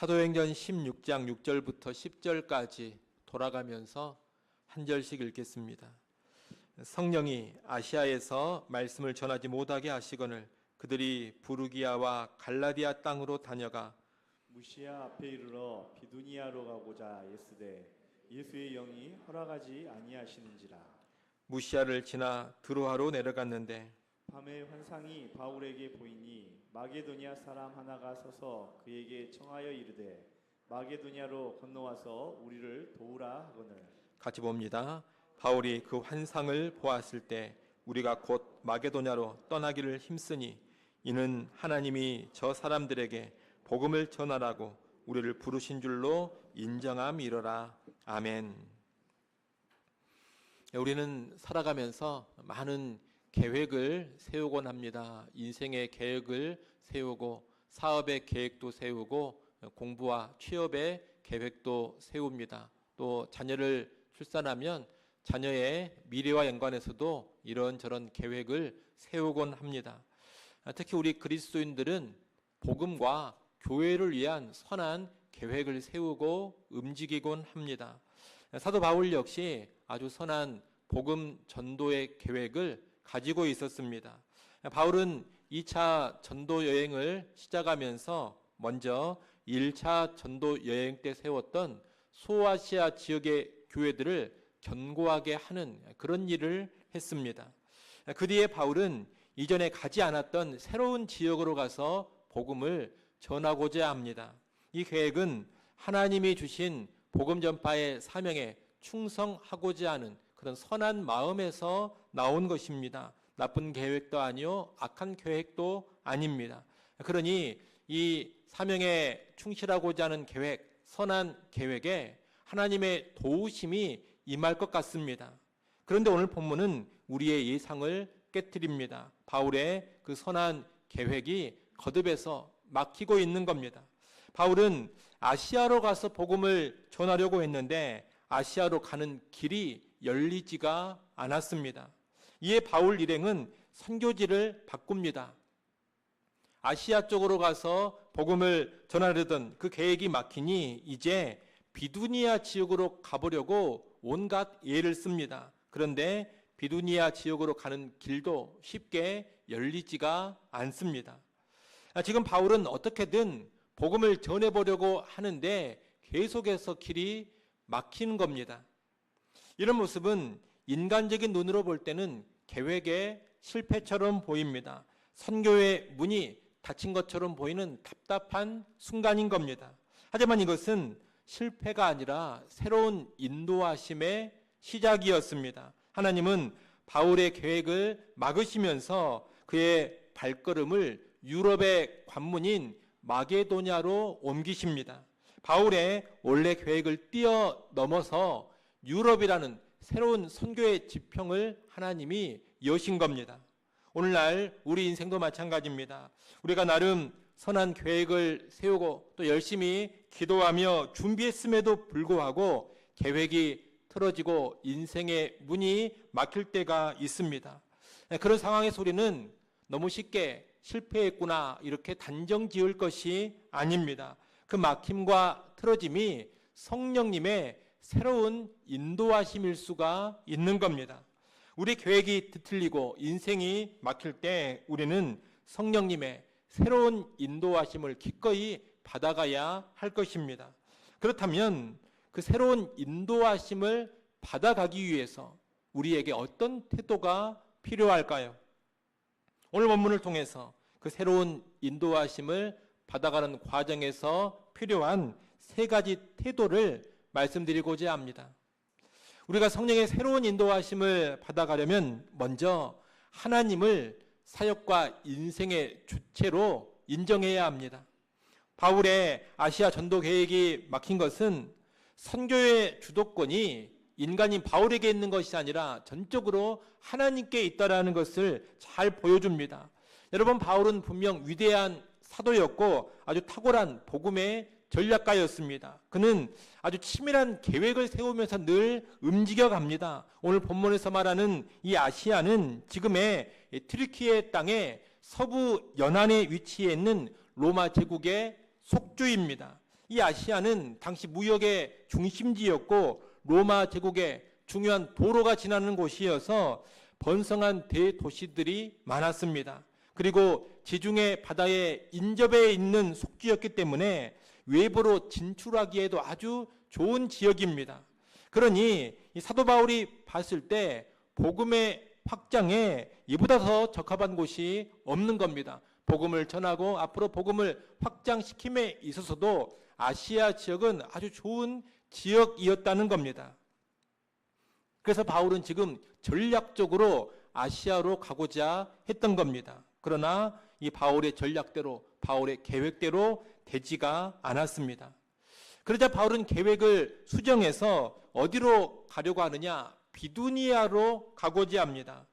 사도행전 16장 6절부터 10절까지 돌아가면서 한 절씩 읽겠습니다. 성령이 아시아에서 말씀을 전하지 못하게 하시거늘 그들이 부르기아와 갈라디아 땅으로 다녀가 무시아 앞에 이르러 비두니아로 가고자 애쓰되 예수의 영이 허락하지 아니하시는지라. 무시아를 지나 드로아로 내려갔는데 밤에 환상이 바울에게 보이니 마게도냐 사람 하나가 서서 그에게 청하여 이르되 마게도냐로 건너와서 우리를 도우라 하거늘. 같이 봅니다. 바울이 그 환상을 보았을 때 우리가 곧 마게도냐로 떠나기를 힘쓰니 이는 하나님이 저 사람들에게 복음을 전하라고 우리를 부르신 줄로 인정함이로라. 아멘. 우리는 살아가면서 많은 계획을 세우곤 합니다. 인생의 계획을 세우고 사업의 계획도 세우고 공부와 취업의 계획도 세웁니다. 또 자녀를 출산하면 자녀의 미래와 연관해서도 이런저런 계획을 세우곤 합니다. 특히 우리 그리스도인들은 복음과 교회를 위한 선한 계획을 세우고 움직이곤 합니다. 사도 바울 역시 아주 선한 복음 전도의 계획을 가지고 있었습니다. 바울은 2차 전도 여행을 시작하면서 먼저 1차 전도 여행 때 세웠던 소아시아 지역의 교회들을 견고하게 하는 그런 일을 했습니다. 그 뒤에 바울은 이전에 가지 않았던 새로운 지역으로 가서 복음을 전하고자 합니다. 이 계획은 하나님이 주신 복음 전파의 사명에 충성하고자 하는 그런 선한 마음에서 나온 것입니다. 나쁜 계획도 아니요 악한 계획도 아닙니다. 그러니 이 사명에 충실하고자 하는 계획, 선한 계획에 하나님의 도우심이 임할 것 같습니다. 그런데 오늘 본문은 우리의 예상을 깨트립니다. 바울의 그 선한 계획이 거듭해서 막히고 있는 겁니다. 바울은 아시아로 가서 복음을 전하려고 했는데 아시아로 가는 길이 열리지가 않았습니다. 이에 바울 일행은 선교지를 바꿉니다. 아시아 쪽으로 가서 복음을 전하려던 그 계획이 막히니 이제 비두니아 지역으로 가보려고 온갖 예를 씁니다. 그런데 비두니아 지역으로 가는 길도 쉽게 열리지가 않습니다. 지금 바울은 어떻게든 복음을 전해보려고 하는데 계속해서 길이 막히는 겁니다. 이런 모습은 인간적인 눈으로 볼 때는 계획의 실패처럼 보입니다. 선교의 문이 닫힌 것처럼 보이는 답답한 순간인 겁니다. 하지만 이것은 실패가 아니라 새로운 인도하심의 시작이었습니다. 하나님은 바울의 계획을 막으시면서 그의 발걸음을 유럽의 관문인 마게도냐로 옮기십니다. 바울의 원래 계획을 뛰어넘어서 유럽이라는 새로운 선교의 지평을 하나님이 여신 겁니다. 오늘날 우리 인생도 마찬가지입니다. 우리가 나름 선한 계획을 세우고 또 열심히 기도하며 준비했음에도 불구하고 계획이 틀어지고 인생의 문이 막힐 때가 있습니다. 그런 상황에서 우리는 너무 쉽게 실패했구나 이렇게 단정 지을 것이 아닙니다. 그 막힘과 틀어짐이 성령님의 새로운 인도하심일 수가 있는 겁니다. 우리 계획이 뒤틀리고 인생이 막힐 때 우리는 성령님의 새로운 인도하심을 기꺼이 받아가야 할 것입니다. 그렇다면 그 새로운 인도하심을 받아가기 위해서 우리에게 어떤 태도가 필요할까요? 오늘 본문을 통해서 그 새로운 인도하심을 받아가는 과정에서 필요한 세 가지 태도를 말씀드리고자 합니다. 우리가 성령의 새로운 인도하심을 받아가려면 먼저 하나님을 사역과 인생의 주체로 인정해야 합니다. 바울의 아시아 전도 계획이 막힌 것은 선교의 주도권이 인간인 바울에게 있는 것이 아니라 전적으로 하나님께 있다라는 것을 잘 보여줍니다. 여러분, 바울은 분명 위대한 사도였고 아주 탁월한 복음의 전략가였습니다. 그는 아주 치밀한 계획을 세우면서 늘 움직여갑니다. 오늘 본문에서 말하는 이 아시아는 지금의 트리키예 땅의 서부 연안에 위치해 있는 로마 제국의 속주입니다. 이 아시아는 당시 무역의 중심지였고 로마 제국의 중요한 도로가 지나는 곳이어서 번성한 대도시들이 많았습니다. 그리고 지중해 바다에 인접해 있는 속지였기 때문에 외부로 진출하기에도 아주 좋은 지역입니다. 그러니 이 사도 바울이 봤을 때 복음의 확장에 이보다 더 적합한 곳이 없는 겁니다. 복음을 전하고 앞으로 복음을 확장시킴에 있어서도 아시아 지역은 아주 좋은 지역이었다는 겁니다. 그래서 바울은 지금 전략적으로 아시아로 가고자 했던 겁니다. 그러나 이 바울의 전략대로, 바울의 계획대로 되지가 않았습니다. 그러자 바울은 계획을 수정해서 어디로 가려고 하느냐? 비두니아로 가고자 합니다.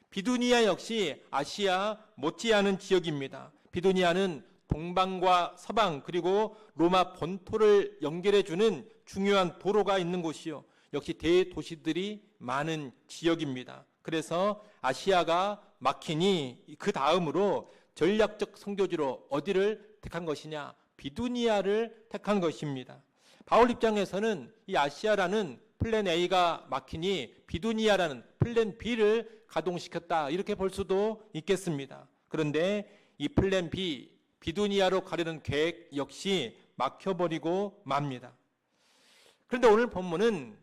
비두니아 역시 아시아 못지않은 지역입니다. 비두니아는 동방과 서방 그리고 로마 본토를 연결해주는 중요한 도로가 있는 곳이요. 역시 대도시들이 많은 지역입니다. 그래서 아시아가 막히니 그 다음으로 전략적 선교지로 어디를 택한 것이냐? 비두니아를 택한 것입니다. 바울 입장에서는 이 아시아라는 플랜 A가 막히니 비두니아라는 플랜 B를 가동시켰다 이렇게 볼 수도 있겠습니다. 그런데 이 플랜 B, 비두니아로 가려는 계획 역시 막혀버리고 맙니다. 그런데 오늘 본문은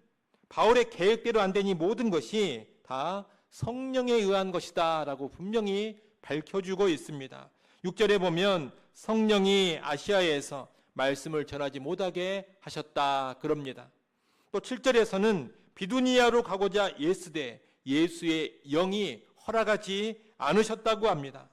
바울의 계획대로 안 되니 모든 것이 다 성령에 의한 것이다 라고 분명히 밝혀주고 있습니다. 6절에 보면 성령이 아시아에서 말씀을 전하지 못하게 하셨다 그럽니다. 또 7절에서는 비두니아로 가고자 예스되 예수의 영이 허락하지 않으셨다고 합니다.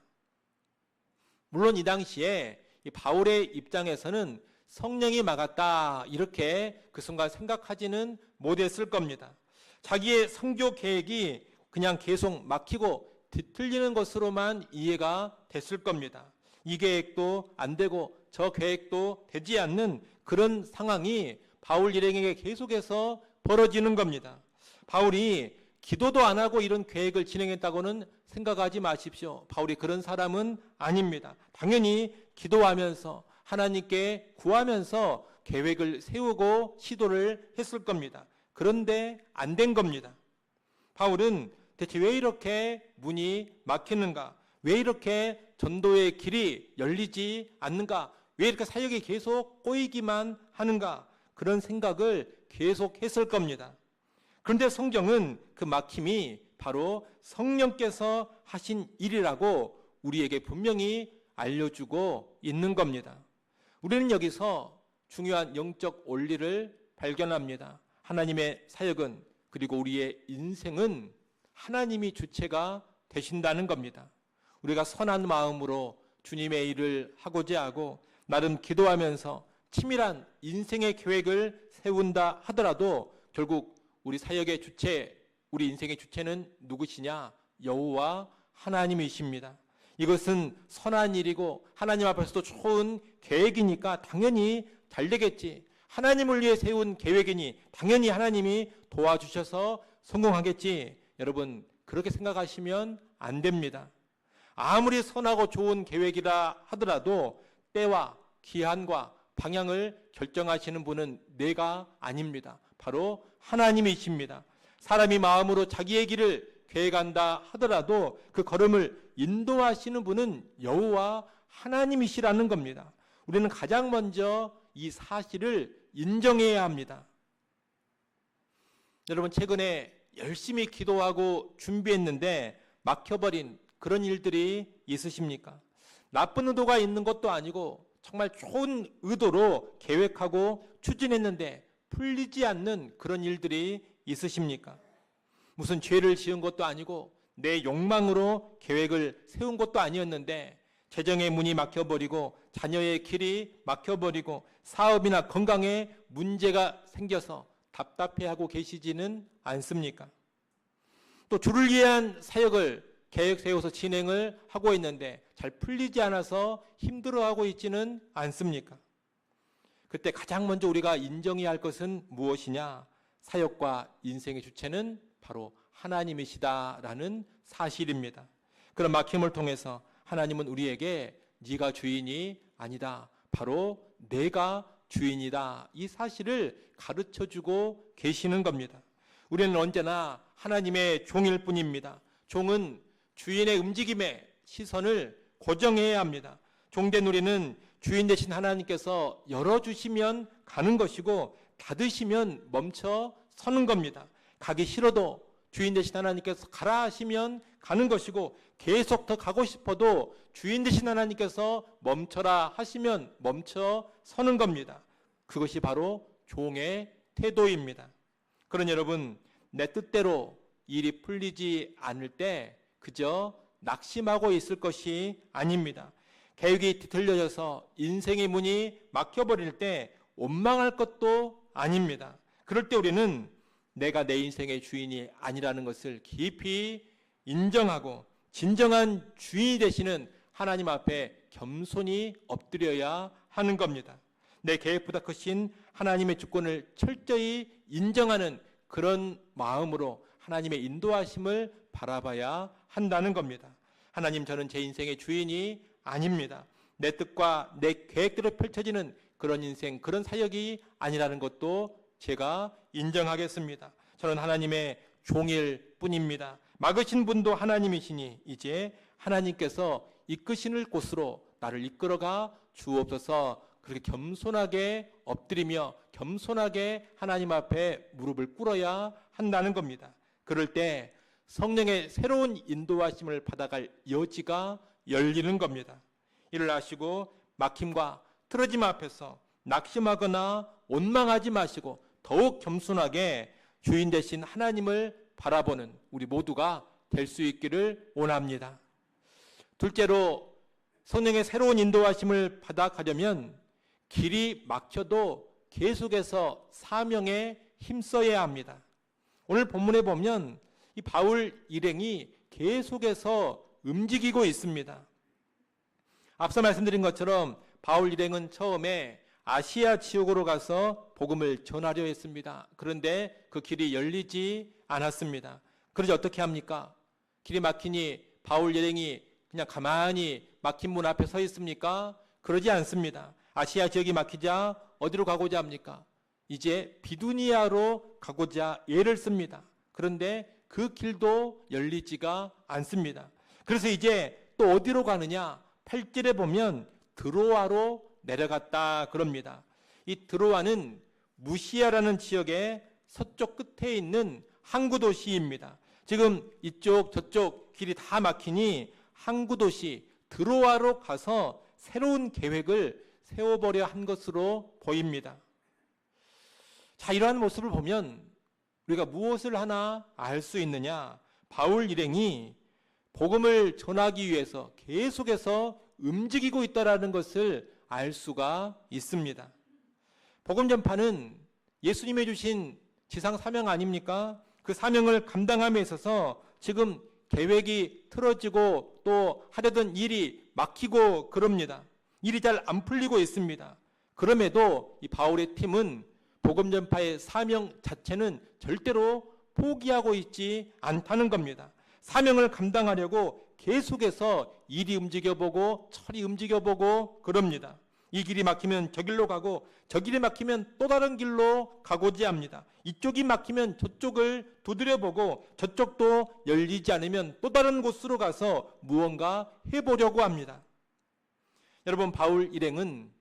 물론 이 당시에 바울의 입장에서는 성령이 막았다 이렇게 그 순간 생각하지는 못했을 겁니다. 자기의 선교 계획이 그냥 계속 막히고 뒤틀리는 것으로만 이해가 됐을 겁니다. 이 계획도 안 되고 저 계획도 되지 않는 그런 상황이 바울 일행에게 계속해서 벌어지는 겁니다. 바울이 기도도 안 하고 이런 계획을 진행했다고는 생각하지 마십시오. 바울이 그런 사람은 아닙니다. 당연히 기도하면서 하나님께 구하면서 계획을 세우고 시도를 했을 겁니다. 그런데 안 된 겁니다. 바울은 대체 왜 이렇게 문이 막히는가? 왜 이렇게 전도의 길이 열리지 않는가? 왜 이렇게 사역이 계속 꼬이기만 하는가? 그런 생각을 계속 했을 겁니다. 그런데 성경은 그 막힘이 바로 성령께서 하신 일이라고 우리에게 분명히 알려주고 있는 겁니다. 우리는 여기서 중요한 영적 원리를 발견합니다. 하나님의 사역은 그리고 우리의 인생은 하나님이 주체가 되신다는 겁니다. 우리가 선한 마음으로 주님의 일을 하고자 하고 나름 기도하면서 치밀한 인생의 계획을 세운다 하더라도 결국 우리 사역의 주체, 우리 인생의 주체는 누구시냐? 여호와 하나님이십니다. 이것은 선한 일이고 하나님 앞에서도 좋은 계획이니까 당연히 잘 되겠지. 하나님을 위해 세운 계획이니 당연히 하나님이 도와주셔서 성공하겠지. 여러분 그렇게 생각하시면 안 됩니다. 아무리 선하고 좋은 계획이라 하더라도 때와 기한과 방향을 결정하시는 분은 내가 아닙니다. 바로 하나님이십니다. 사람이 마음으로 자기의 길을 계획한다 하더라도 그 걸음을 인도하시는 분은 여호와 하나님이시라는 겁니다. 우리는 가장 먼저 이 사실을 인정해야 합니다. 여러분 최근에 열심히 기도하고 준비했는데 막혀버린 그런 일들이 있으십니까? 나쁜 의도가 있는 것도 아니고 정말 좋은 의도로 계획하고 추진했는데 풀리지 않는 그런 일들이 있으십니까? 무슨 죄를 지은 것도 아니고 내 욕망으로 계획을 세운 것도 아니었는데 재정의 문이 막혀버리고 자녀의 길이 막혀버리고 사업이나 건강에 문제가 생겨서 답답해하고 계시지는 않습니까? 또 주를 위한 사역을 계획 세워서 진행을 하고 있는데 잘 풀리지 않아서 힘들어하고 있지는 않습니까? 그때 가장 먼저 우리가 인정해야 할 것은 무엇이냐? 사역과 인생의 주체는 바로 하나님이시다라는 사실입니다. 그런 막힘을 통해서 하나님은 우리에게 네가 주인이 아니다. 바로 내가 주인이다. 이 사실을 가르쳐주고 계시는 겁니다. 우리는 언제나 하나님의 종일 뿐입니다. 종은 주인의 움직임에 시선을 고정해야 합니다. 종된 우리는 주인 되신 하나님께서 열어주시면 가는 것이고 닫으시면 멈춰 서는 겁니다. 가기 싫어도 주인 되신 하나님께서 가라 하시면 가는 것이고 계속 더 가고 싶어도 주인 되신 하나님께서 멈춰라 하시면 멈춰 서는 겁니다. 그것이 바로 종의 태도입니다. 그러나 여러분, 내 뜻대로 일이 풀리지 않을 때 그저 낙심하고 있을 것이 아닙니다. 계획이 뒤틀려져서 인생의 문이 막혀버릴 때 원망할 것도 아닙니다. 그럴 때 우리는 내가 내 인생의 주인이 아니라는 것을 깊이 인정하고 진정한 주인이 되시는 하나님 앞에 겸손히 엎드려야 하는 겁니다. 내 계획보다 크신 하나님의 주권을 철저히 인정하는 그런 마음으로 하나님의 인도하심을 바라봐야 한다는 겁니다. 하나님, 저는 제 인생의 주인이 아닙니다. 내 뜻과 내 계획대로 펼쳐지는 그런 인생, 그런 사역이 아니라는 것도 제가 인정하겠습니다. 저는 하나님의 종일 뿐입니다. 막으신 분도 하나님이시니 이제 하나님께서 이끄시는 곳으로 나를 이끌어가 주옵소서. 그렇게 겸손하게 엎드리며 겸손하게 하나님 앞에 무릎을 꿇어야 한다는 겁니다. 그럴 때 성령의 새로운 인도하심을 받아갈 여지가 열리는 겁니다. 이를 아시고 막힘과 틀어짐 앞에서 낙심하거나 원망하지 마시고 더욱 겸손하게 주인 되신 하나님을 바라보는 우리 모두가 될 수 있기를 원합니다. 둘째로, 성령의 새로운 인도하심을 받아가려면 길이 막혀도 계속해서 사명에 힘써야 합니다. 오늘 본문에 보면 이 바울 일행이 계속해서 움직이고 있습니다. 앞서 말씀드린 것처럼 바울 일행은 처음에 아시아 지역으로 가서 복음을 전하려 했습니다. 그런데 그 길이 열리지 않았습니다. 그러지 어떻게 합니까? 길이 막히니 바울 일행이 그냥 가만히 막힌 문 앞에 서 있습니까? 그러지 않습니다. 아시아 지역이 막히자 어디로 가고자 합니까? 이제 비두니아로 가고자 애를 씁니다. 그런데 그 길도 열리지가 않습니다. 그래서 이제 또 어디로 가느냐? 8절에 보면 드로아로 내려갔다 그럽니다. 이 드로아는 무시아라는 지역의 서쪽 끝에 있는 항구 도시입니다. 지금 이쪽 저쪽 길이 다 막히니 항구 도시 드로아로 가서 새로운 계획을 세워보려 한 것으로 보입니다. 자, 이러한 모습을 보면 우리가 무엇을 하나 알 수 있느냐? 바울 일행이 복음을 전하기 위해서 계속해서 움직이고 있다는 것을 알 수가 있습니다. 복음 전파는 예수님이 주신 지상 사명 아닙니까? 그 사명을 감당함에 있어서 지금 계획이 틀어지고 또 하려던 일이 막히고 그럽니다. 일이 잘 안 풀리고 있습니다. 그럼에도 이 바울의 팀은 복음 전파의 사명 자체는 절대로 포기하고 있지 않다는 겁니다. 사명을 감당하려고 계속해서 일이 움직여보고 철이 움직여보고 그럽니다. 이 길이 막히면 저 길로 가고 저 길이 막히면 또 다른 길로 가고자 합니다. 이쪽이 막히면 저쪽을 두드려보고 저쪽도 열리지 않으면 또 다른 곳으로 가서 무언가 해보려고 합니다. 여러분, 바울 일행은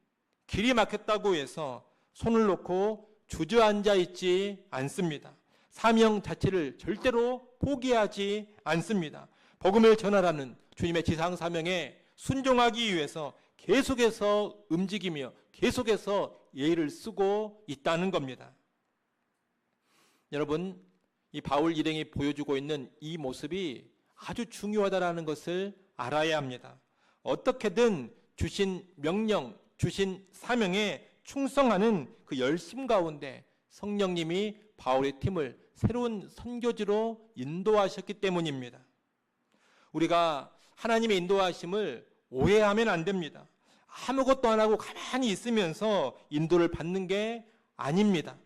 길이 막혔다고 해서 손을 놓고 주저앉아 있지 않습니다. 사명 자체를 절대로 포기하지 않습니다. 복음을 전하라는 주님의 지상 사명에 순종하기 위해서 계속해서 움직이며 계속해서 예를 쓰고 있다는 겁니다. 여러분, 이 바울 일행이 보여주고 있는 이 모습이 아주 중요하다는 것을 알아야 합니다. 어떻게든 주신 명령, 주신 사명에 충성하는 그 열심 가운데 성령님이 바울의 팀을 새로운 선교지로 인도하셨기 때문입니다. 우리가 하나님의 인도하심을 오해하면 안 됩니다. 아무것도 안 하고 가만히 있으면서 인도를 받는 게 아닙니다.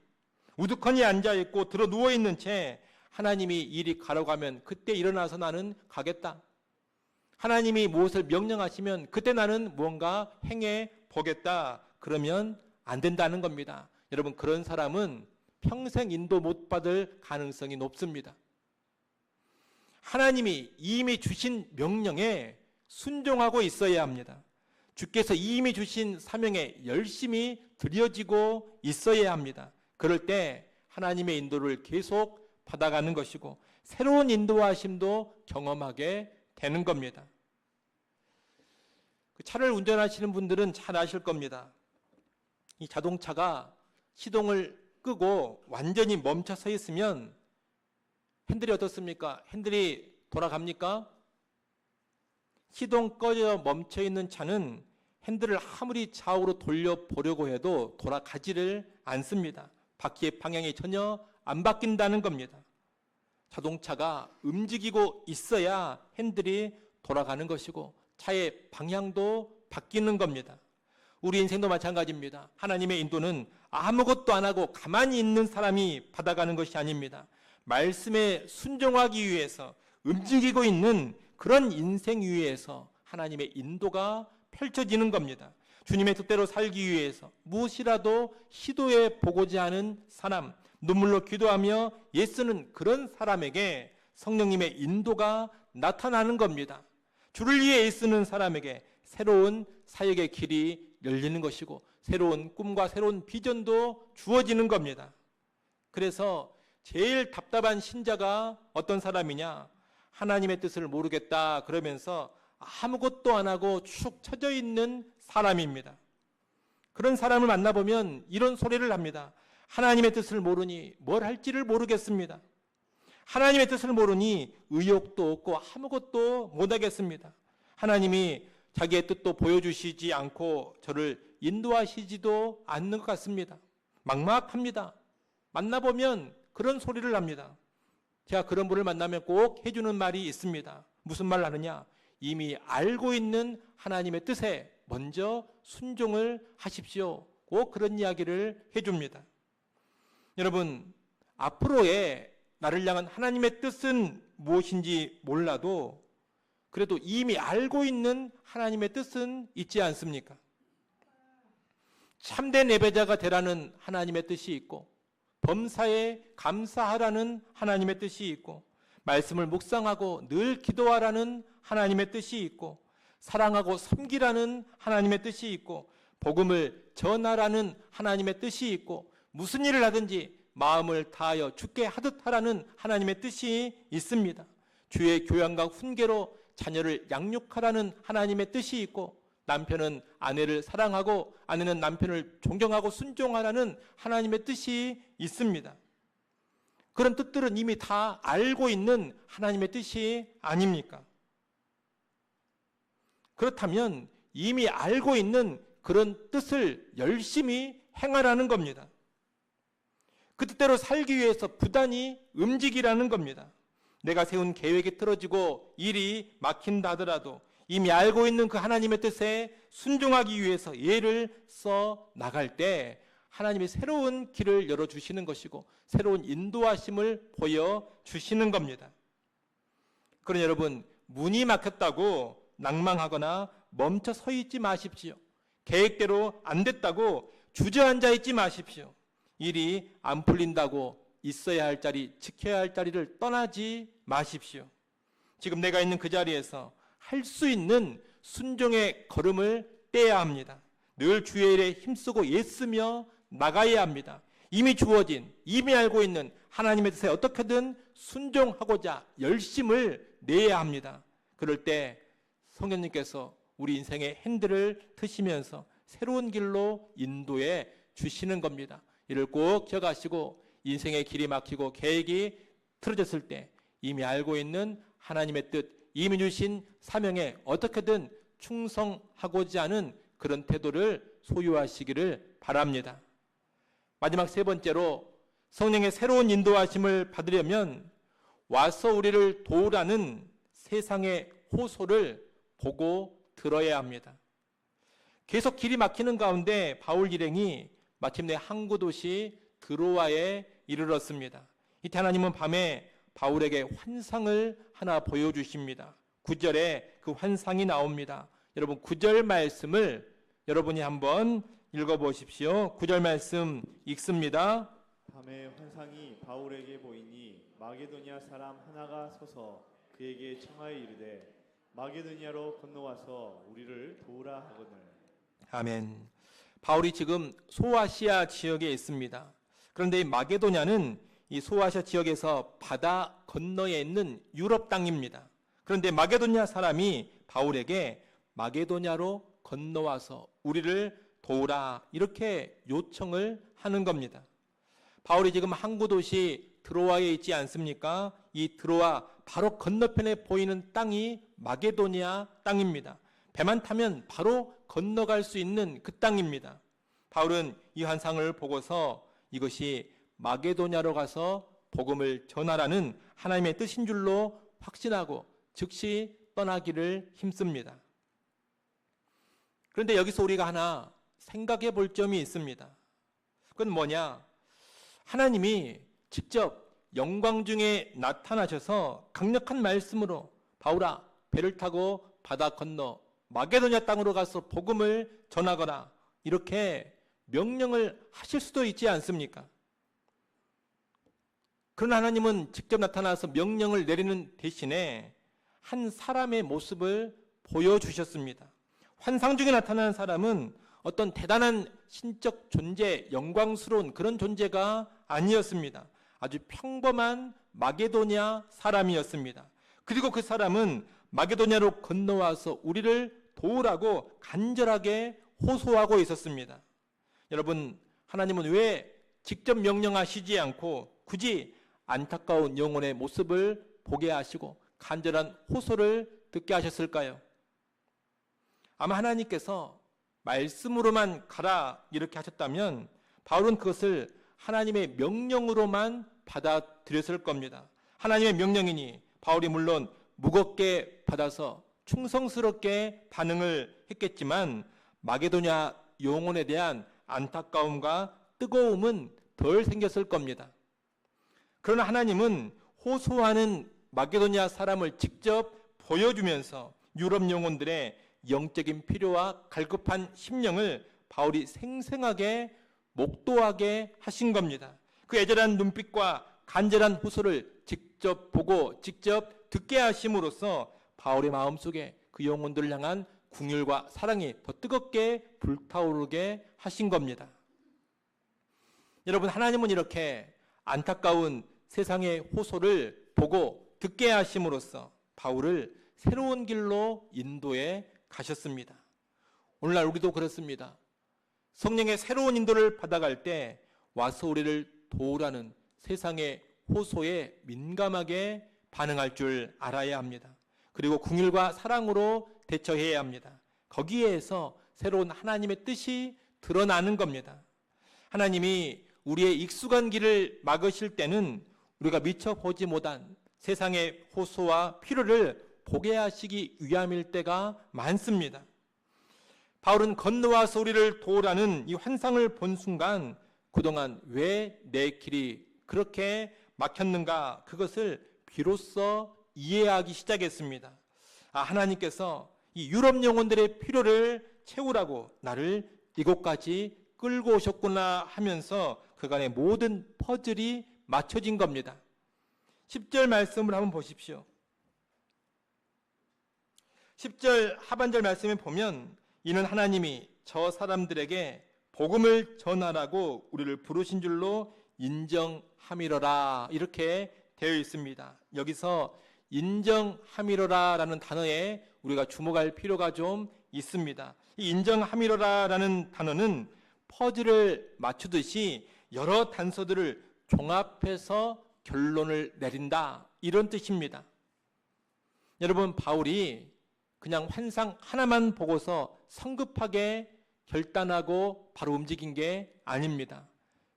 우두커니 앉아있고 들어 누워있는 채 하나님이 이리 가라고 하면 그때 일어나서 나는 가겠다. 하나님이 무엇을 명령하시면 그때 나는 무언가 행해 보겠다. 그러면 안 된다는 겁니다. 여러분, 그런 사람은 평생 인도 못 받을 가능성이 높습니다. 하나님이 이미 주신 명령에 순종하고 있어야 합니다. 주께서 이미 주신 사명에 열심히 드려지고 있어야 합니다. 그럴 때 하나님의 인도를 계속 받아가는 것이고 새로운 인도하심도 경험하게 되는 겁니다. 차를 운전하시는 분들은 잘 아실 겁니다. 이 자동차가 시동을 끄고 완전히 멈춰 서 있으면 핸들이 어떻습니까? 핸들이 돌아갑니까? 시동 꺼져 멈춰 있는 차는 핸들을 아무리 좌우로 돌려보려고 해도 돌아가지를 않습니다. 바퀴의 방향이 전혀 안 바뀐다는 겁니다. 자동차가 움직이고 있어야 핸들이 돌아가는 것이고 차의 방향도 바뀌는 겁니다. 우리 인생도 마찬가지입니다. 하나님의 인도는 아무것도 안 하고 가만히 있는 사람이 받아가는 것이 아닙니다. 말씀에 순종하기 위해서 움직이고 있는 그런 인생 위에서 하나님의 인도가 펼쳐지는 겁니다. 주님의 뜻대로 살기 위해서 무엇이라도 시도해 보고자 하는 사람, 눈물로 기도하며 애쓰는 그런 사람에게 성령님의 인도가 나타나는 겁니다. 주를 위해 애쓰는 사람에게 새로운 사역의 길이 열리는 것이고 새로운 꿈과 새로운 비전도 주어지는 겁니다. 그래서 제일 답답한 신자가 어떤 사람이냐? 하나님의 뜻을 모르겠다 그러면서 아무것도 안 하고 축 처져 있는 사람입니다. 그런 사람을 만나보면 이런 소리를 합니다. 하나님의 뜻을 모르니 뭘 할지를 모르겠습니다. 하나님의 뜻을 모르니 의욕도 없고 아무것도 못하겠습니다. 하나님이 자기의 뜻도 보여주시지 않고 저를 인도하시지도 않는 것 같습니다. 막막합니다. 만나보면 그런 소리를 합니다. 제가 그런 분을 만나면 꼭 해주는 말이 있습니다. 무슨 말을 하느냐? 이미 알고 있는 하나님의 뜻에 먼저 순종을 하십시오. 꼭 그런 이야기를 해줍니다. 여러분, 앞으로의 나를 향한 하나님의 뜻은 무엇인지 몰라도 그래도 이미 알고 있는 하나님의 뜻은 있지 않습니까? 참된 예배자가 되라는 하나님의 뜻이 있고 범사에 감사하라는 하나님의 뜻이 있고 말씀을 묵상하고 늘 기도하라는 하나님의 뜻이 있고 사랑하고 섬기라는 하나님의 뜻이 있고 복음을 전하라는 하나님의 뜻이 있고 무슨 일을 하든지 마음을 다하여 주께 하듯 하라는 하나님의 뜻이 있습니다. 주의 교양과 훈계로 자녀를 양육하라는 하나님의 뜻이 있고 남편은 아내를 사랑하고 아내는 남편을 존경하고 순종하라는 하나님의 뜻이 있습니다. 그런 뜻들은 이미 다 알고 있는 하나님의 뜻이 아닙니까? 그렇다면 이미 알고 있는 그런 뜻을 열심히 행하라는 겁니다. 그 뜻대로 살기 위해서 부단히 움직이라는 겁니다. 내가 세운 계획이 틀어지고 일이 막힌다 하더라도 이미 알고 있는 그 하나님의 뜻에 순종하기 위해서 예를 써 나갈 때 하나님이 새로운 길을 열어주시는 것이고 새로운 인도하심을 보여주시는 겁니다. 그러나 여러분, 문이 막혔다고 낭망하거나 멈춰 서 있지 마십시오. 계획대로 안 됐다고 주저앉아 있지 마십시오. 일이 안 풀린다고 있어야 할 자리, 지켜야 할 자리를 떠나지 마십시오. 지금 내가 있는 그 자리에서 할 수 있는 순종의 걸음을 떼야 합니다. 늘 주의 일에 힘쓰고 애쓰며 나가야 합니다. 이미 주어진, 이미 알고 있는 하나님의 뜻에 어떻게든 순종하고자 열심을 내야 합니다. 그럴 때 성령님께서 우리 인생의 핸들을 트시면서 새로운 길로 인도해 주시는 겁니다. 이를 꼭 기억하시고 인생의 길이 막히고 계획이 틀어졌을 때 이미 알고 있는 하나님의 뜻, 이미 주신 사명에 어떻게든 충성하고자 하는 그런 태도를 소유하시기를 바랍니다. 마지막 세 번째로 성령의 새로운 인도하심을 받으려면 와서 우리를 도우라는 세상의 호소를 보고 들어야 합니다. 계속 길이 막히는 가운데 바울 일행이 마침내 항구 도시 드로아에 이르렀습니다. 이때 하나님은 밤에 바울에게 환상을 하나 보여주십니다. 9절에 그 환상이 나옵니다. 여러분 9절 말씀을 여러분이 한번 읽어보십시오. 9절 말씀 읽습니다. 밤에 환상이 바울에게 보이니 마게도냐 사람 하나가 서서 그에게 청하여 이르되 마게도냐로 건너와서 우리를 도우라 하거늘. 아멘. 바울이 지금 소아시아 지역에 있습니다. 그런데 이 마게도냐는 이 소아시아 지역에서 바다 건너에 있는 유럽 땅입니다. 그런데 마게도냐 사람이 바울에게 마게도냐로 건너와서 우리를 도우라 이렇게 요청을 하는 겁니다. 바울이 지금 항구 도시 드로아에 있지 않습니까? 이 드로아 바로 건너편에 보이는 땅이 마게도냐 땅입니다. 배만 타면 바로 건너갈 수 있는 그 땅입니다. 바울은 이 환상을 보고서 이것이 마게도냐로 가서 복음을 전하라는 하나님의 뜻인 줄로 확신하고 즉시 떠나기를 힘씁니다. 그런데 여기서 우리가 하나 생각해 볼 점이 있습니다. 그건 뭐냐? 하나님이 직접 영광 중에 나타나셔서 강력한 말씀으로 바울아 배를 타고 바다 건너 마게도냐 땅으로 가서 복음을 전하거나 이렇게 명령을 하실 수도 있지 않습니까? 그러나 하나님은 직접 나타나서 명령을 내리는 대신에 한 사람의 모습을 보여주셨습니다. 환상 중에 나타나는 사람은 어떤 대단한 신적 존재, 영광스러운 그런 존재가 아니었습니다. 아주 평범한 마게도냐 사람이었습니다. 그리고 그 사람은 마게도냐로 건너와서 우리를 도우라고 간절하게 호소하고 있었습니다. 여러분, 하나님은 왜 직접 명령하시지 않고 굳이 안타까운 영혼의 모습을 보게 하시고 간절한 호소를 듣게 하셨을까요? 아마 하나님께서 말씀으로만 가라 이렇게 하셨다면 바울은 그것을 하나님의 명령으로만 받아들였을 겁니다. 하나님의 명령이니 바울이 물론 무겁게 받아서 충성스럽게 반응을 했겠지만 마게도냐 영혼에 대한 안타까움과 뜨거움은 덜 생겼을 겁니다. 그러나 하나님은 호소하는 마게도냐 사람을 직접 보여주면서 유럽 영혼들의 영적인 필요와 갈급한 심령을 바울이 생생하게 목도하게 하신 겁니다. 그 애절한 눈빛과 간절한 호소를 직접 보고 직접 듣게 하심으로써 바울의 마음속에 그 영혼들을 향한 긍휼과 사랑이 더 뜨겁게 불타오르게 하신 겁니다. 여러분, 하나님은 이렇게 안타까운 세상의 호소를 보고 듣게 하심으로써 바울을 새로운 길로 인도해 가셨습니다. 오늘날 우리도 그렇습니다. 성령의 새로운 인도를 받아갈 때 와서 우리를 도우라는 세상의 호소에 민감하게 반응할 줄 알아야 합니다. 그리고 긍휼과 사랑으로 대처해야 합니다. 거기에서 새로운 하나님의 뜻이 드러나는 겁니다. 하나님이 우리의 익숙한 길을 막으실 때는 우리가 미처 보지 못한 세상의 호소와 필요를 보게 하시기 위함일 때가 많습니다. 바울은 건너와서 우리를 도우라는 이 환상을 본 순간 그동안 왜 내 길이 그렇게 막혔는가 그것을 비로소 이해하기 시작했습니다. 하나님께서 이 유럽 영혼들의 필요를 채우라고 나를 이곳까지 끌고 오셨구나 하면서 그간의 모든 퍼즐이 맞춰진 겁니다. 10절 말씀을 한번 보십시오. 10절 하반절 말씀에 보면 이는 하나님이 저 사람들에게 복음을 전하라고 우리를 부르신 줄로 인정함이로라 이렇게 되어 있습니다. 여기서 인정함이로라라는 단어에 우리가 주목할 필요가 좀 있습니다. 이 인정함이로라라는 단어는 퍼즐을 맞추듯이 여러 단서들을 종합해서 결론을 내린다 이런 뜻입니다. 여러분, 바울이 그냥 환상 하나만 보고서 성급하게 결단하고 바로 움직인 게 아닙니다.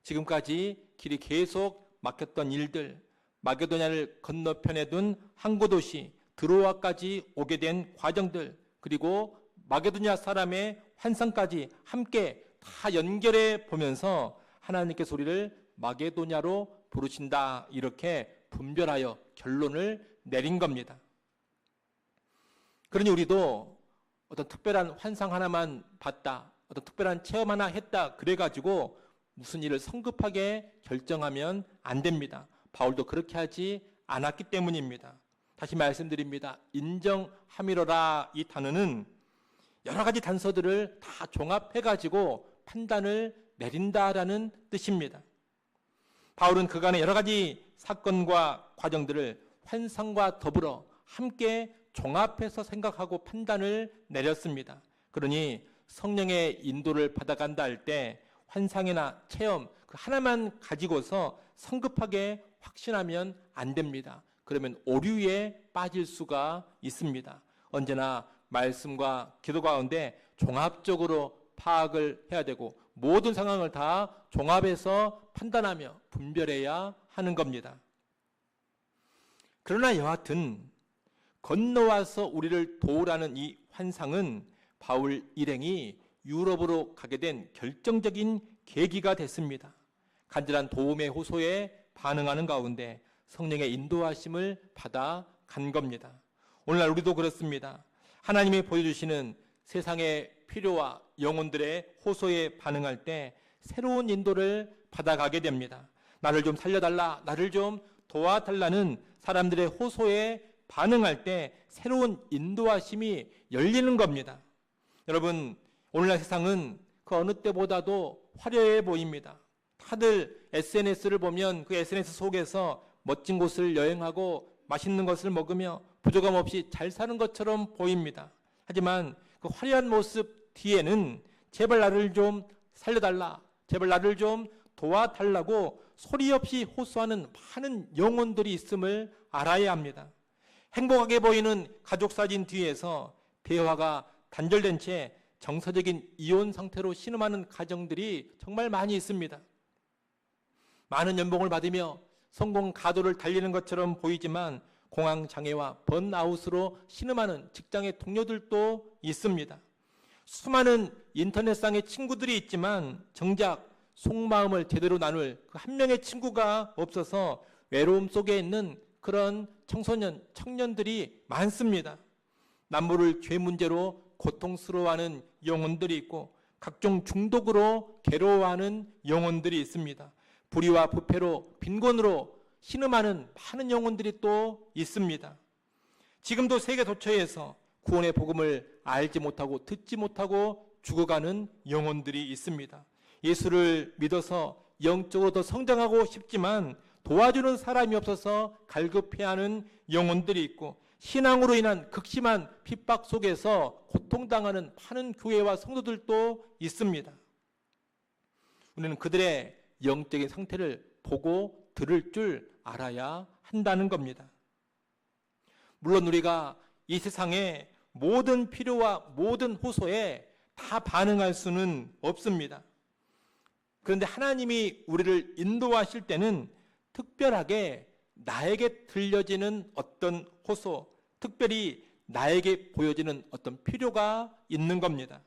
지금까지 길이 계속 막혔던 일들, 마게도냐를 건너편에 둔 항구도시 드로아까지 오게 된 과정들, 그리고 마게도냐 사람의 환상까지 함께 다 연결해 보면서 하나님께서 우리를 마게도냐로 부르신다 이렇게 분별하여 결론을 내린 겁니다. 그러니 우리도 어떤 특별한 환상 하나만 봤다, 어떤 특별한 체험 하나 했다 그래가지고 무슨 일을 성급하게 결정하면 안 됩니다. 바울도 그렇게 하지 않았기 때문입니다. 다시 말씀드립니다. 인정함이로라 이 단어는 여러 가지 단서들을 다 종합해가지고 판단을 내린다라는 뜻입니다. 바울은 그간의 여러 가지 사건과 과정들을 환상과 더불어 함께 종합해서 생각하고 판단을 내렸습니다. 그러니 성령의 인도를 받아간다 할 때 환상이나 체험 그 하나만 가지고서 성급하게 확신하면 안 됩니다. 그러면 오류에 빠질 수가 있습니다. 언제나 말씀과 기도 가운데 종합적으로 파악을 해야 되고 모든 상황을 다 종합해서 판단하며 분별해야 하는 겁니다. 그러나 여하튼 건너와서 우리를 도우라는 이 환상은 바울 일행이 유럽으로 가게 된 결정적인 계기가 됐습니다. 간절한 도움의 호소에 반응하는 가운데 성령의 인도하심을 받아간 겁니다. 오늘날 우리도 그렇습니다. 하나님이 보여주시는 세상의 필요와 영혼들의 호소에 반응할 때 새로운 인도를 받아가게 됩니다. 나를 좀 살려달라, 나를 좀 도와달라는 사람들의 호소에 반응할 때 새로운 인도하심이 열리는 겁니다. 여러분, 오늘날 세상은 그 어느 때보다도 화려해 보입니다. 다들 SNS를 보면 그 SNS 속에서 멋진 곳을 여행하고 맛있는 것을 먹으며 부족함 없이 잘 사는 것처럼 보입니다. 하지만 그 화려한 모습 뒤에는 제발 나를 좀 살려달라, 제발 나를 좀 도와달라고 소리 없이 호소하는 많은 영혼들이 있음을 알아야 합니다. 행복하게 보이는 가족 사진 뒤에서 대화가 단절된 채 정서적인 이혼 상태로 신음하는 가정들이 정말 많이 있습니다. 많은 연봉을 받으며 성공 가도를 달리는 것처럼 보이지만 공황장애와 번아웃으로 신음하는 직장의 동료들도 있습니다. 수많은 인터넷상의 친구들이 있지만 정작 속마음을 제대로 나눌 그 한 명의 친구가 없어서 외로움 속에 있는 그런 청소년, 청년들이 많습니다. 남모를 죄 문제로 고통스러워하는 영혼들이 있고 각종 중독으로 괴로워하는 영혼들이 있습니다. 불의와 부패로 빈곤으로 신음하는 많은 영혼들이 또 있습니다. 지금도 세계 도처에서 구원의 복음을 알지 못하고 듣지 못하고 죽어가는 영혼들이 있습니다. 예수를 믿어서 영적으로 더 성장하고 싶지만 도와주는 사람이 없어서 갈급해하는 영혼들이 있고 신앙으로 인한 극심한 핍박 속에서 고통당하는 많은 교회와 성도들도 있습니다. 우리는 그들의 영적인 상태를 보고 들을 줄 알아야 한다는 겁니다. 물론 우리가 이 세상의 모든 필요와 모든 호소에 다 반응할 수는 없습니다. 그런데 하나님이 우리를 인도하실 때는 특별하게 나에게 들려지는 어떤 호소, 특별히 나에게 보여지는 어떤 필요가 있는 겁니다.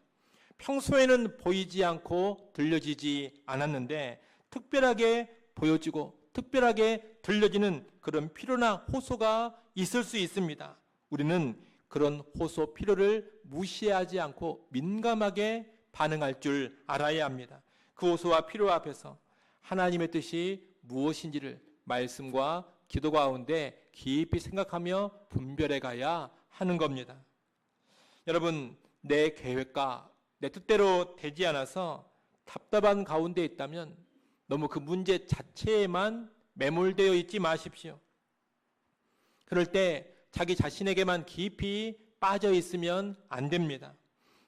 평소에는 보이지 않고 들려지지 않았는데 특별하게 보여지고 특별하게 들려지는 그런 필요나 호소가 있을 수 있습니다. 우리는 그런 호소, 필요를 무시하지 않고 민감하게 반응할 줄 알아야 합니다. 그 호소와 필요 앞에서 하나님의 뜻이 무엇인지를 말씀과 기도 가운데 깊이 생각하며 분별해 가야 하는 겁니다. 여러분, 내 계획과 내 뜻대로 되지 않아서 답답한 가운데 있다면 너무 그 문제 자체에만 매몰되어 있지 마십시오. 그럴 때 자기 자신에게만 깊이 빠져 있으면 안 됩니다.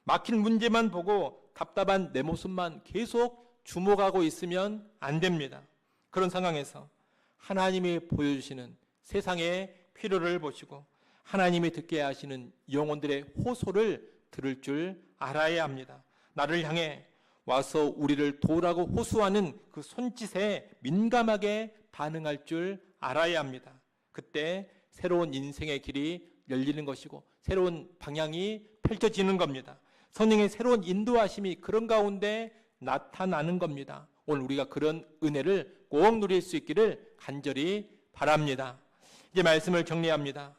막힌 문제만 보고 답답한 내 모습만 계속 주목하고 있으면 안 됩니다. 그런 상황에서 하나님이 보여주시는 세상의 필요를 보시고 하나님이 듣게 하시는 영혼들의 호소를 들을 줄 알아야 합니다. 나를 향해 와서 우리를 도우라고 호소하는 그 손짓에 민감하게 반응할 줄 알아야 합니다. 그때 새로운 인생의 길이 열리는 것이고 새로운 방향이 펼쳐지는 겁니다. 성령의 새로운 인도하심이 그런 가운데 나타나는 겁니다. 오늘 우리가 그런 은혜를 꼭 누릴 수 있기를 간절히 바랍니다. 이제 말씀을 정리합니다.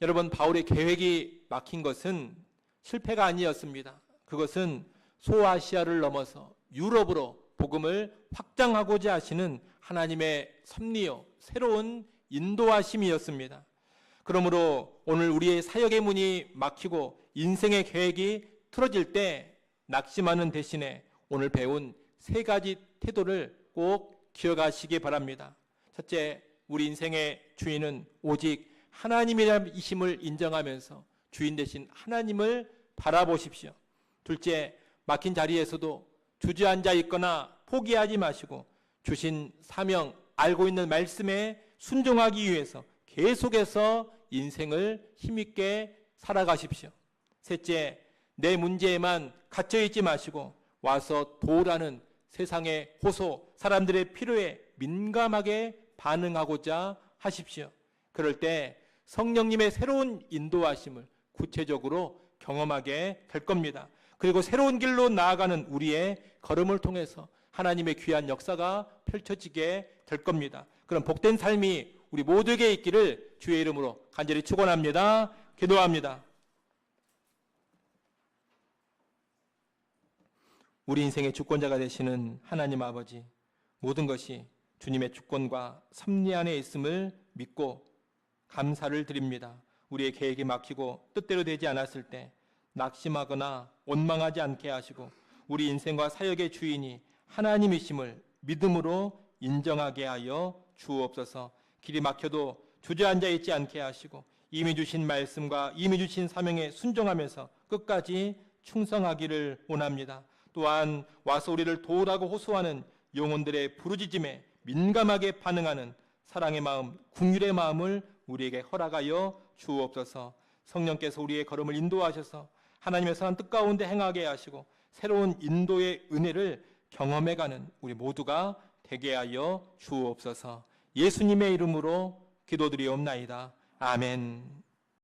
여러분, 바울의 계획이 막힌 것은 실패가 아니었습니다. 그것은 소아시아를 넘어서 유럽으로 복음을 확장하고자 하시는 하나님의 섭리요 새로운 인도하심이었습니다. 그러므로 오늘 우리의 사역의 문이 막히고 인생의 계획이 틀어질 때 낙심하는 대신에 오늘 배운 세 가지 태도를 꼭 기억하시기 바랍니다. 첫째, 우리 인생의 주인은 오직 하나님이심을 인정하면서 주인 되신 하나님을 바라보십시오. 둘째, 막힌 자리에서도 주저앉아 있거나 포기하지 마시고 주신 사명, 알고 있는 말씀에 순종하기 위해서 계속해서 인생을 힘있게 살아가십시오. 셋째, 내 문제에만 갇혀있지 마시고 와서 도우라는 세상의 호소, 사람들의 필요에 민감하게 반응하고자 하십시오. 그럴 때 성령님의 새로운 인도하심을 구체적으로 경험하게 될 겁니다. 그리고 새로운 길로 나아가는 우리의 걸음을 통해서 하나님의 귀한 역사가 펼쳐지게 될 겁니다. 그런 복된 삶이 우리 모두에게 있기를 주의 이름으로 간절히 축원합니다. 기도합니다. 우리 인생의 주권자가 되시는 하나님 아버지, 모든 것이 주님의 주권과 섭리 안에 있음을 믿고 감사를 드립니다. 우리의 계획이 막히고 뜻대로 되지 않았을 때 낙심하거나 원망하지 않게 하시고 우리 인생과 사역의 주인이 하나님이심을 믿음으로 인정하게 하여 주옵소서. 길이 막혀도 주저앉아 있지 않게 하시고 이미 주신 말씀과 이미 주신 사명에 순종하면서 끝까지 충성하기를 원합니다. 또한 와서 우리를 도우라고 호소하는 영혼들의 부르짖음에 민감하게 반응하는 사랑의 마음, 긍휼의 마음을 우리에게 허락하여 주옵소서. 성령께서 우리의 걸음을 인도하셔서 하나님의 선한 뜻 가운데 행하게 하시고 새로운 인도의 은혜를 경험해가는 우리 모두가 되게 하여 주옵소서. 예수님의 이름으로 기도드리옵나이다. 아멘.